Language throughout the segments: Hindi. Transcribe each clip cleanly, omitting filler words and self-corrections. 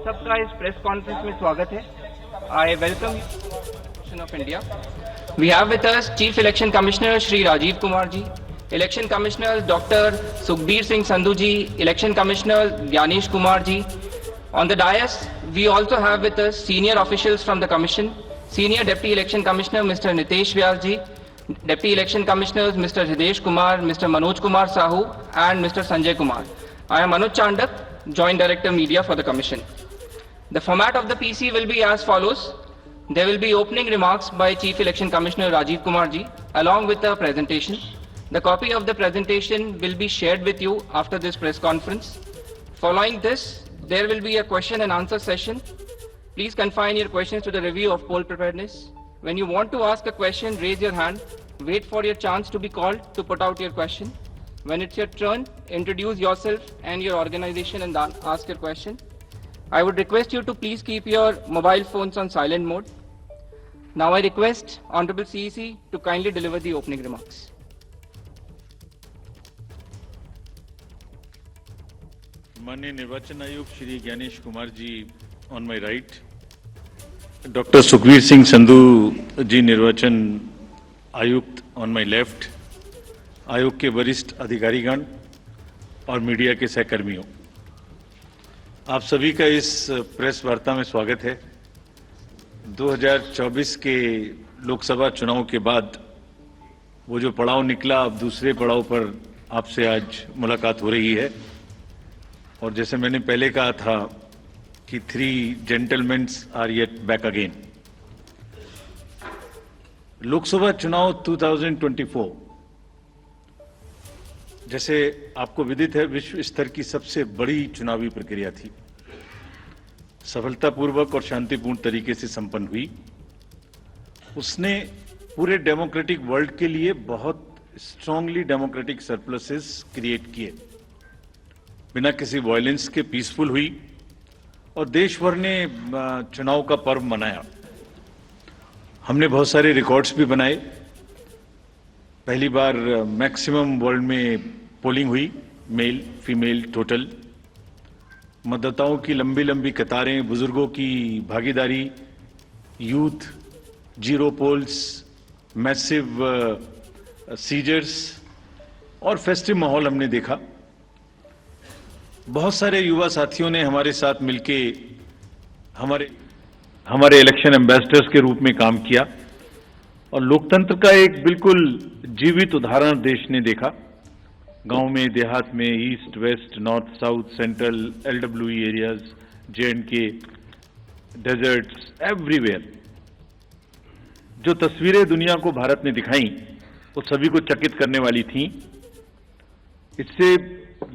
सबका इस प्रेस कॉन्फ्रेंस में स्वागत है। I welcome of India. We have with us chief election commissioner Shri Rajiv Kumar ji, election commissioner doctor Sukhbir Singh Sandhu ji, election commissioner Gyanesh Kumar ji. On the dais, we also have with us senior officials from the commission, Senior Deputy Election Commissioner Mr. Nitesh Vyas ji, Deputy Election Commissioners Mr. Hridesh Kumar, Mr. Manoj Kumar Sahu and Mr. Sanjay Kumar. I am Anuj Chandak, Joint Director Media for the Commission. The format of the PC will be as follows. There will be opening remarks by Chief Election Commissioner Rajiv Kumar ji along with a presentation. The copy of the presentation will be shared with you after this press conference. Following this, there will be a question and answer session. Please confine your questions to the review of poll preparedness. When you want to ask a question, raise your hand. Wait for your chance to be called to put out your question. When it's your turn, introduce yourself and your organization and ask your question. I would request you to please keep your mobile phones on silent mode. Now I request Honorable CEC to kindly deliver the opening remarks. माननीय निर्वाचन आयुक्त Shri Gyanesh Kumar ji on my right, doctor Sukhbir Singh Sandhu ji निर्वाचन आयुक्त ऑन माय लेफ्ट, आयोग के वरिष्ठ अधिकारीगण और मीडिया के सहकर्मियों, आप सभी का इस प्रेस वार्ता में स्वागत है। 2024 के लोकसभा चुनाव के बाद वो जो पड़ाव निकला, अब दूसरे पड़ाव पर आपसे आज मुलाकात हो रही है। और जैसे मैंने पहले कहा था कि 3 gentlemans are yet back again. Lok Sabha चुनाव 2024 जैसे आपको विदित है, विश्व स्तर की सबसे बड़ी चुनावी प्रक्रिया थी। सफलतापूर्वक और शांतिपूर्ण तरीके से संपन्न हुई। उसने पूरे डेमोक्रेटिक वर्ल्ड के लिए बहुत स्ट्रांगली डेमोक्रेटिक सरप्लसेस क्रिएट किए, बिना किसी वायलेंस के पीसफुल हुई और देश भर ने चुनाव का पर्व मनाया। हमने बहुत सारे रिकॉर्ड्स भी बनाए। पहली बार मैक्सिमम वर्ल्ड में पोलिंग हुई, मेल फीमेल टोटल। मतदाताओं की लंबी लंबी कतारें, बुजुर्गों की भागीदारी, youth, zero polls, massive seizures और फेस्टिव माहौल हमने देखा। बहुत सारे युवा साथियों ने हमारे साथ मिलके हमारे इलेक्शन एम्बेसडर्स के रूप में काम किया और लोकतंत्र का एक बिल्कुल जीवित उदाहरण देश ने देखा। गांव में, देहात में, east west, north south, central, LWE areas, J&K, deserts, everywhere जो तस्वीरें दुनिया को भारत ने दिखाई, वो सभी को चकित करने वाली थी। इससे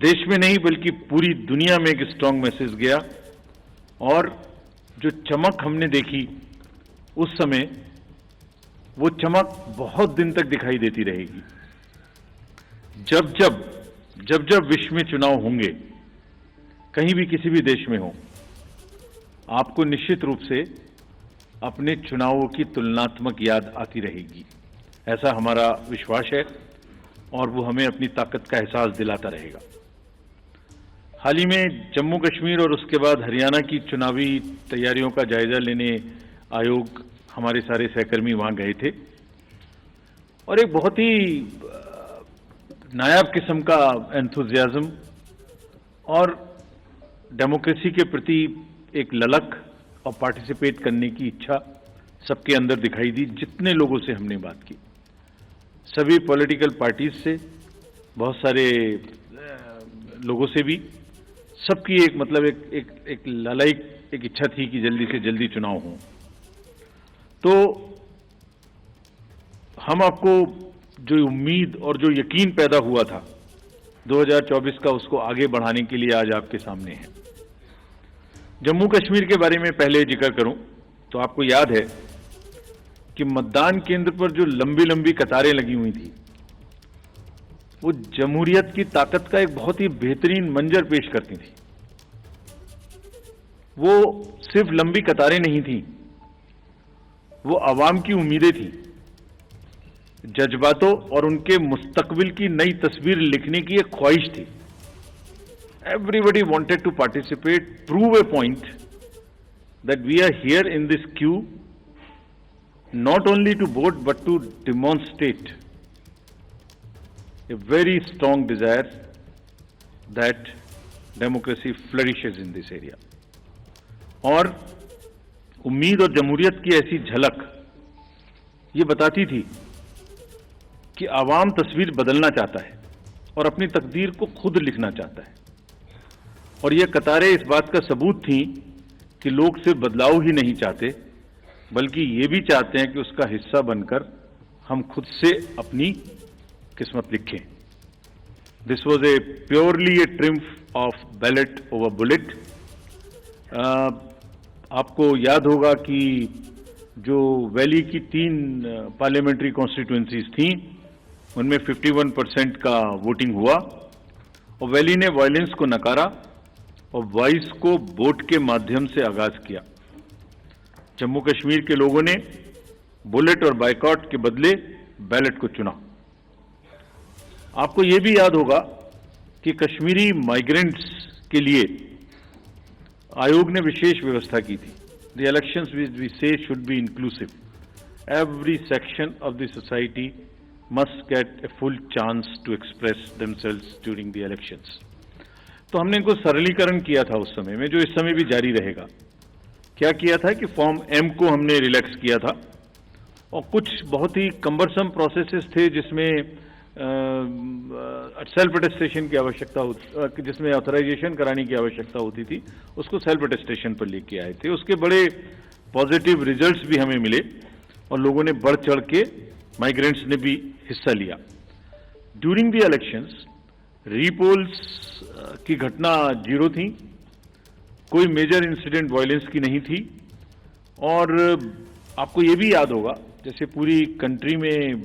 देश में नहीं बल्कि पूरी दुनिया में एक स्ट्रांग मैसेज गया और जो चमक हमने देखी उस समय, वो चमक बहुत दिन तक दिखाई देती रहेगी। जब जब विश्व में चुनाव होंगे, कहीं भी किसी भी देश में हो, आपको निश्चित रूप से अपने चुनावों की तुलनात्मक याद आती रहेगी। ऐसा हमारा विश्वास है और वो हमें अपनी ताकत का एहसास दिलाता रहेगा। हाल ही में जम्मू कश्मीर और उसके बाद हरियाणा की चुनावी तैयारियों का जायजा लेने आयोग, हमारे सारे सहकर्मी वहां गए थे और एक बहुत ही नायाब किस्म का एंथुजियाज्म और डेमोक्रेसी के प्रति एक ललक और पार्टिसिपेट करने की इच्छा सबके अंदर दिखाई दी। जितने लोगों से हमने बात की, सभी पॉलिटिकल पार्टीज से, बहुत सारे लोगों से भी, सबकी एक मतलब एक ललायक एक इच्छा थी कि जल्दी से जल्दी चुनाव हो। तो हम आपको जो उम्मीद और जो यकीन पैदा हुआ था 2024 का, उसको आगे बढ़ाने के लिए आज आपके सामने है। जम्मू कश्मीर के बारे में पहले जिक्र करूं तो आपको याद है कि मतदान केंद्र पर जो लंबी लंबी कतारें लगी हुई थी, वो जमहूरियत की ताकत का एक बहुत ही बेहतरीन मंजर पेश करती थी। वो सिर्फ लंबी कतारें नहीं थी, वो आवाम की उम्मीदें थी, जज्बातों और उनके मुस्तकबिल की नई तस्वीर लिखने की एक ख्वाहिश थी। Everybody wanted to participate, prove a point that we are here in this queue not only to vote but to demonstrate a very strong desire that democracy flourishes in this area. और उम्मीद और जमहूरियत की ऐसी झलक ये बताती थी कि आवाम तस्वीर बदलना चाहता है और अपनी तकदीर को खुद लिखना चाहता है, और ये कतारें इस बात का सबूत थी कि लोग सिर्फ बदलाव ही नहीं चाहते बल्कि ये भी चाहते हैं कि उसका हिस्सा बनकर हम खुद से अपनी किस्मत लिखें. This was a purely A triumph of ballot over bullet. आपको याद होगा कि जो वैली की 3 पार्लियामेंट्री कॉन्स्टिट्यूएंसीज थी उनमें 51% का वोटिंग हुआ और वैली ने वायलेंस को नकारा और वॉइस को वोट के माध्यम से आगाज किया. जम्मू कश्मीर के लोगों ने बुलेट और बाइकॉट के बदले बैलेट को चुना. आपको यह भी याद होगा कि कश्मीरी माइग्रेंट्स के लिए आयोग ने विशेष व्यवस्था की थी. The elections we say should be inclusive. Every section of the society must get a full chance to express themselves during the elections. तो हमने इनको सरलीकरण किया था उस समय में, जो इस समय भी जारी रहेगा. क्या किया था कि फॉर्म एम को हमने रिलैक्स किया था और कुछ बहुत ही कम्बरसम प्रोसेसेस थे जिसमें सेल्फ अटेस्टेशन की आवश्यकता होती, जिसमें ऑथराइजेशन कराने की आवश्यकता होती थी, उसको सेल्फ अटेस्टेशन पर लेके आए थे. उसके बड़े पॉजिटिव रिजल्ट्स भी हमें मिले और लोगों ने बढ़ चढ़ के, माइग्रेंट्स ने भी हिस्सा लिया. ड्यूरिंग द इलेक्शंस रीपोल्स की घटना 0 थी, कोई मेजर इंसिडेंट वायलेंस की नहीं थी. और आपको ये भी याद होगा जैसे पूरी कंट्री में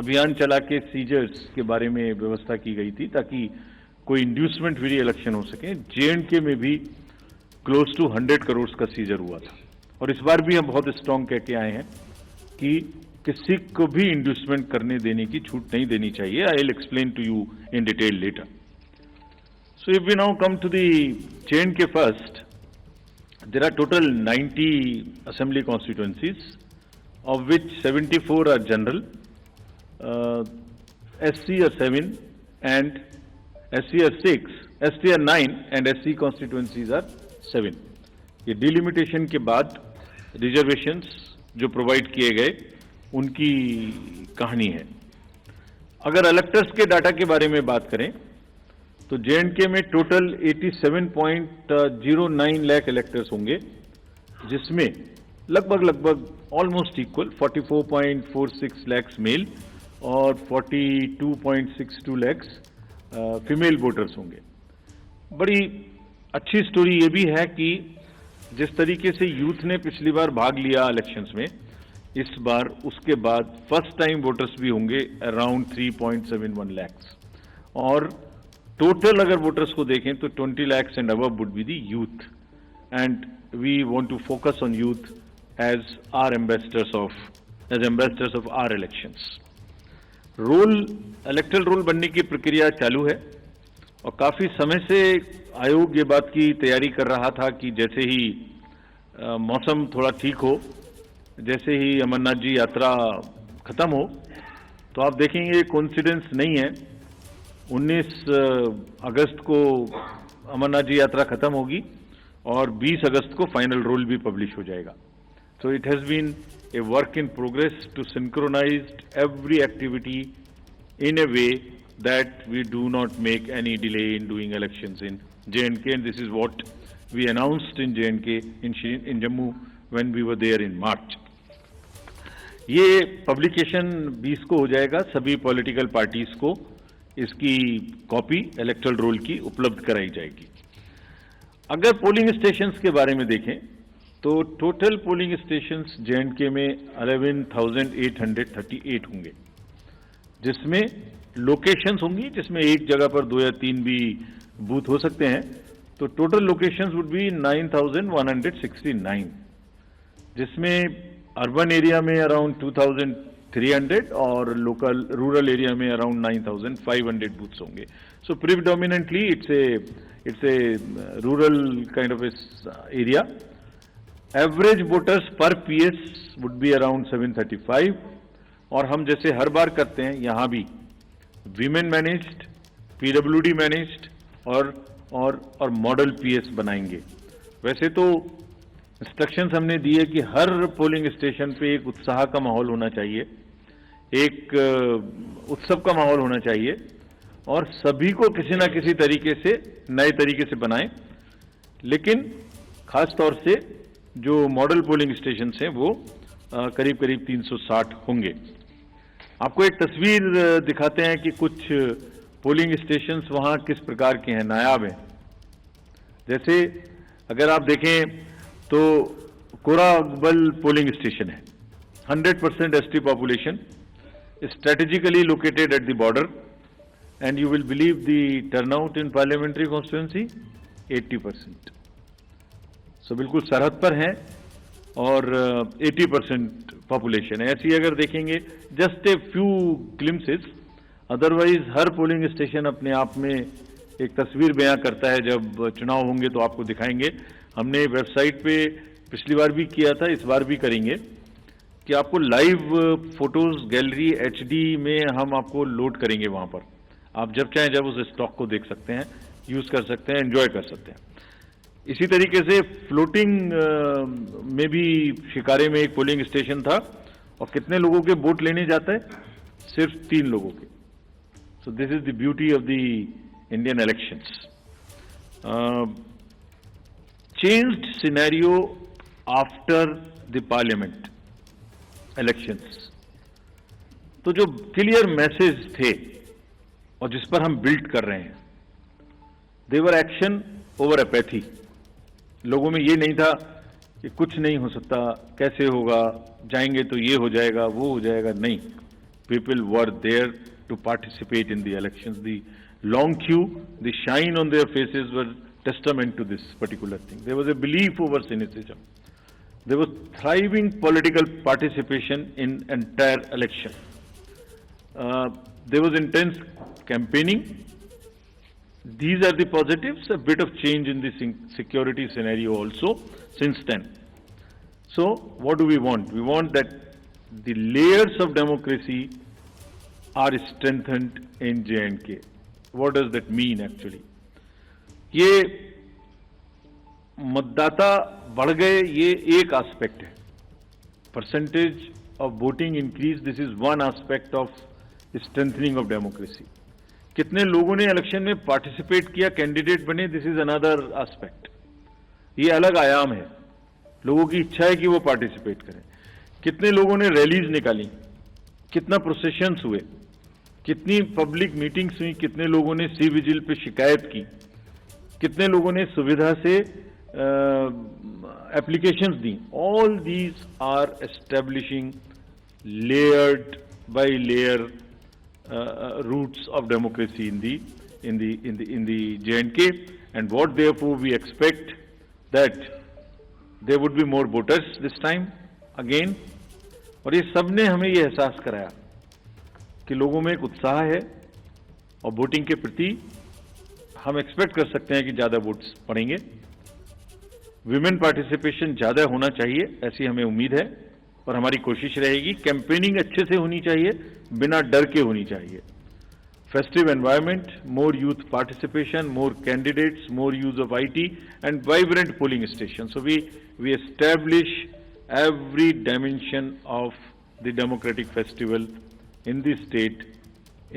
अभियान चला के सीजर्स के बारे में व्यवस्था की गई थी ताकि कोई इंड्यूसमेंट फ्री इलेक्शन हो सके. JNK में भी क्लोज टू 100 करोड़ का सीजर हुआ था. और इस बार भी हम बहुत स्ट्रांग कह के आए हैं कि किसी को भी इंड्यूसमेंट करने देने की छूट नहीं देनी चाहिए. I will explain to you in detail later. So if we now come to the JNK first, there are total 90 assembly constituencies, of which 74 are general, SC are 7 and SC are 6, ST are 9 and SC constituencies are 7. ये डिलिमिटेशन के बाद रिजर्वेशंस जो प्रोवाइड किए गए उनकी कहानी है. अगर इलेक्टर्स के डाटा के बारे में बात करें तो JNK में टोटल 87.09 लाख इलेक्टर्स होंगे, जिसमें लगभग ऑलमोस्ट इक्वल 44.46 लाख मेल और 42.62 लाख फीमेल वोटर्स होंगे. बड़ी अच्छी स्टोरी ये भी है कि जिस तरीके से यूथ ने पिछली बार भाग लिया इलेक्शंस में, इस बार उसके बाद फर्स्ट टाइम वोटर्स भी होंगे अराउंड 3.71 लाख. और टोटल अगर वोटर्स को देखें तो 20 lakhs and above would be the youth. And we want to focus on youth as ambassadors of our elections. Electoral roll बनने की प्रक्रिया चालू है और काफी समय से आयोग ये बात की तैयारी कर रहा था कि जैसे ही मौसम थोड़ा ठीक हो, जैसे ही अमरनाथ जी यात्रा खत्म हो, तो आप देखेंगे कोइंसिडेंस नहीं है, 19 अगस्त को अमरनाथ जी यात्रा खत्म होगी और 20 अगस्त को फाइनल रोल भी पब्लिश हो जाएगा. So it has been a work in progress to synchronise every activity in a way that we do not make any delay in doing elections in JNK, and this is what we announced in JNK in Jammu when we were there in March. ये पब्लिकेशन 20 को हो जाएगा. सभी पॉलिटिकल पार्टीज को इसकी कॉपी इलेक्टरल रोल की उपलब्ध कराई जाएगी. अगर पोलिंग स्टेशंस के बारे में देखें तो टोटल पोलिंग स्टेशंस JNK में 11,838 होंगे, जिसमें लोकेशंस होंगी, जिसमें एक जगह पर 2 या 3 भी बूथ हो सकते हैं. तो टोटल लोकेशंस वुड बी 9,169, जिसमें अर्बन एरिया में अराउंड 2,300 और लोकल रूरल एरिया में अराउंड 9,500 बूथ्स होंगे. So predominantly it's a rural kind of area. Average voters per PS would be around 735, और हम जैसे हर बार करते हैं यहां भी वीमेन मैनेज्ड, पीडब्ल्यूडी मैनेज्ड और मॉडल पीएस बनाएंगे। वैसे तो इंस्ट्रक्शंस हमने दिए कि हर पोलिंग स्टेशन पे एक उत्साह का माहौल होना चाहिए, एक उत्सव का माहौल होना चाहिए, और सभी को किसी ना किसी तरीके से नए तरीके से बनाएं। लेकिन खास तौर से जो मॉडल पोलिंग स्टेशन हैं वो करीब करीब 360 होंगे। आपको एक तस्वीर दिखाते हैं कि कुछ पोलिंग स्टेशंस वहां किस प्रकार के हैं, नायाब हैं। जैसे अगर आप देखें तो कोराबल पोलिंग स्टेशन है, 100% ST population, strategically located at the border, and you will believe the turnout in parliamentary constituency 80%. So बिल्कुल सरहद पर है और 80% पॉपुलेशन है। ऐसी अगर देखेंगे just a few glimpses, otherwise her polling station अपने आप में एक तस्वीर बयां करता है। जब चुनाव होंगे तो आपको दिखाएंगे। हमने वेबसाइट पे पिछली बार भी किया था, इस बार भी करेंगे कि आपको लाइव फोटोज गैलरी एचडी में हम आपको लोड करेंगे। वहां पर आप जब चाहें जब उस स्टॉक को देख सकते हैं, यूज कर सकते हैं, एंजॉय कर सकते हैं। इसी तरीके से फ्लोटिंग में भी शिकारे में एक पोलिंग स्टेशन था, और कितने लोगों के वोट लेने जाता है? सिर्फ 3 लोगों के। So this is the beauty of the Indian elections. Changed scenario after the parliament elections. तो जो क्लियर मैसेज थे और जिस पर हम बिल्ड कर रहे हैं, देवर एक्शन ओवर एपैथी। लोगों में ये नहीं था कि कुछ नहीं हो सकता, कैसे होगा, जाएंगे तो ये हो जाएगा, वो हो जाएगा। नहीं, people were there to participate in the elections. The long queue, the shine on their faces were testament to this particular thing. There was a belief over cynicism. There was thriving political participation in entire election. There was intense campaigning. These are the positives. A bit of change in the security scenario also since then. So, what do we want? We want that the layers of democracy are strengthened in J&K. What does that mean actually? ये मतदाता बढ़ गए, ये एक एस्पेक्ट है। Percentage of voting increase, this is one aspect of strengthening of democracy. कितने लोगों ने इलेक्शन में पार्टिसिपेट किया, कैंडिडेट बने, दिस इज अनदर एस्पेक्ट। ये अलग आयाम है। लोगों की इच्छा है कि वो पार्टिसिपेट करें। कितने लोगों ने रैलीज निकाली, कितना प्रोसेशंस हुए, कितनी पब्लिक मीटिंग्स हुई, कितने लोगों ने सी विजिल पे शिकायत की, कितने लोगों ने सुविधा से applications the. All these are establishing layered by layer roots of democracy in the J&K, and what therefore we expect that there would be more voters this time again। और ये सब ने हमें ये एहसास कराया कि लोगों में एक उत्साह है और वोटिंग के प्रति हम एक्सपेक्ट कर सकते हैं कि ज्यादा वोट्स पड़ेंगे। विमेन पार्टिसिपेशन ज्यादा होना चाहिए, ऐसी हमें उम्मीद है और हमारी कोशिश रहेगी। कैंपेनिंग अच्छे से होनी चाहिए, बिना डर के होनी चाहिए। Festive environment, more youth participation, more candidates, more use of IT, and vibrant polling station. So we establish every dimension of the democratic festival in the state,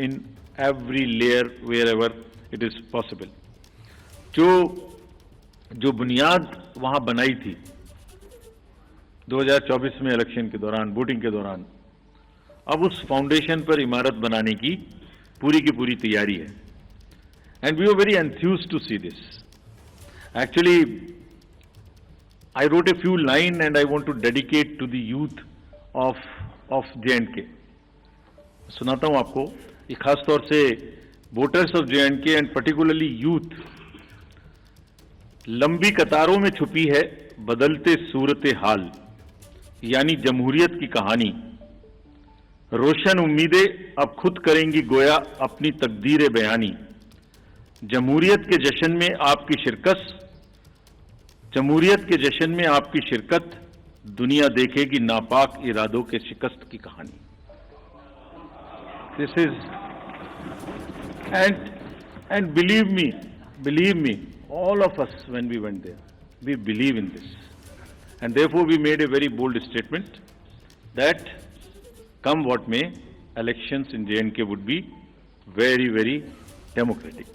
in every layer wherever it is possible. जो बुनियाद वहां बनाई थी 2024 में इलेक्शन के दौरान, वोटिंग के दौरान, अब उस फाउंडेशन पर इमारत बनाने की पूरी तैयारी है। And we are very enthused to see this. Actually I wrote a few lines and I want to dedicate to the youth of J&K. सुनाता हूं आपको, ये खास तौर से voters of J&K and particularly youth. लंबी कतारों में छुपी है बदलते सूरत हाल, यानी जमहूरियत की कहानी। रोशन उम्मीदें अब खुद करेंगी गोया अपनी तकदीर बयानी। जमहूरियत के जश्न में आपकी शिरकत, जमहूरियत के जश्न में आपकी शिरकत दुनिया देखेगी नापाक इरादों के शिकस्त की कहानी. This is, and believe me, all of us when we went there, we believe in this. And therefore we made a very bold statement that come what may, elections in J&K would be very, very democratic.